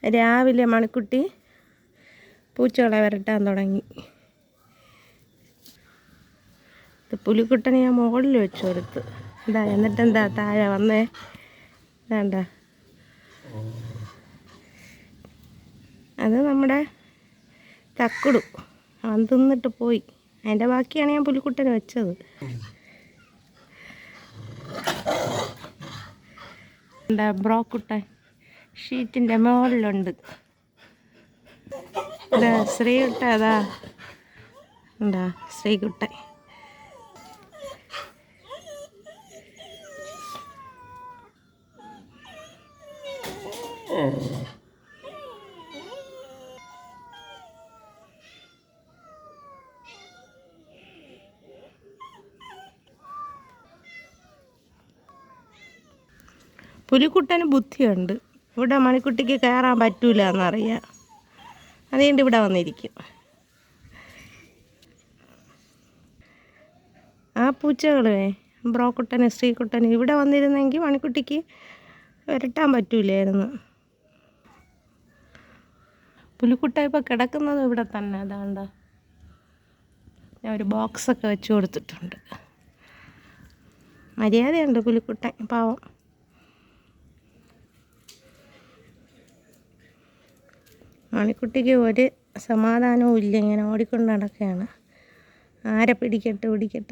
രാവിലെ മണിക്കുട്ടി പൂച്ചകളെ വരട്ടാൻ തുടങ്ങി. പുലിക്കുട്ടനെ ഞാൻ മുകളിൽ വെച്ചു കൊടുത്ത്. എന്നിട്ടെന്താ താഴെ വന്നേ വേണ്ട. അത് നമ്മുടെ തക്കുടു അവൻ തിന്നിട്ട് പോയി. അതിൻ്റെ ബാക്കിയാണ് ഞാൻ പുലിക്കുട്ടന് വെച്ചത്. എന്താ ബ്രോക്കുട്ടൻ ഷീറ്റിൻ്റെ മുകളിലുണ്ട്. ശ്രീകുട്ട അതാ എന്താ ശ്രീകുട്ടൻ. പുലിക്കുട്ടന് ബുദ്ധിയുണ്ട്. ഇവിടെ മണിക്കുട്ടിക്ക് കയറാൻ പറ്റൂല എന്നറിയാം. അതുകൊണ്ട് ഇവിടെ വന്നിരിക്കും. ആ പൂച്ചകളേ ബ്രോക്കുട്ടന് ശ്രീകുട്ടന് ഇവിടെ വന്നിരുന്നെങ്കിൽ മണിക്കുട്ടിക്ക് വരട്ടാൻ പറ്റൂലായിരുന്നു. പുലിക്കുട്ട ഇപ്പോൾ കിടക്കുന്നത് ഇവിടെ തന്നെ. അതാണ്ട ഞാൻ ഒരു ബോക്സൊക്കെ വെച്ച് കൊടുത്തിട്ടുണ്ട്. മര്യാദയുണ്ട് പുലിക്കുട്ടൻ, പാവം. മണിക്കുട്ടിക്ക് ഒരു സമാധാനവും ഇല്ല, ഇങ്ങനെ ഓടിക്കൊണ്ട് നടക്കുകയാണ്. ആരെ പിടിക്കട്ടെ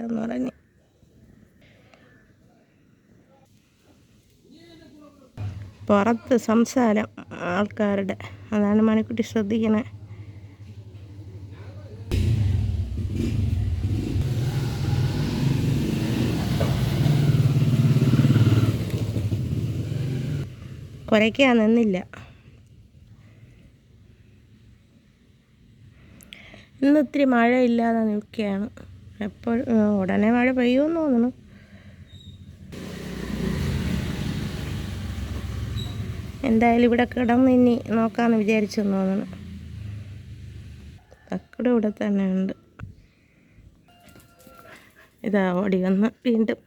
എന്ന് പറഞ്ഞ്. പുറത്ത് സംസാരം ആൾക്കാരുടെ, അതാണ് മണിക്കുട്ടി ശ്രദ്ധിക്കണേ. കുരയ്ക്കാൻ നിന്നില്ല. ഇന്ന് ഇത്തിരി മഴയില്ലാതെ നിൽക്കുകയാണ്. എപ്പോഴും ഉടനെ മഴ പെയ്യുമെന്ന് തോന്നുന്നു. എന്തായാലും ഇവിടെ കിടന്ന് ഇനി നോക്കാമെന്ന് വിചാരിച്ചെന്ന് തോന്നുന്നു. തക്കടെ ഇവിടെ തന്നെ ഉണ്ട്. ഇതാ ഓടി വന്ന് വീണ്ടും.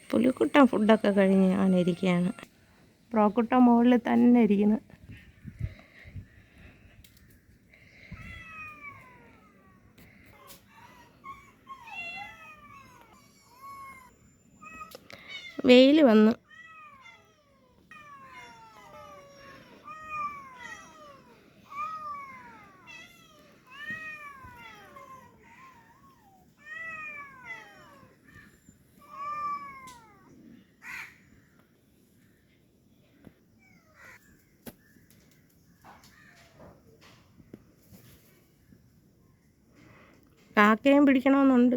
പുലിക്കുട്ടൻ ഫുഡൊക്കെ കഴിഞ്ഞ് അങ്ങനെ ഇരിക്കുകയാണ്. ബ്രോക്കുട്ടൻ മുകളിൽ തന്നെ ഇരിക്കുന്നു. വെയിൽ വന്നു. കാക്കയും പിടിക്കണമെന്നുണ്ട്.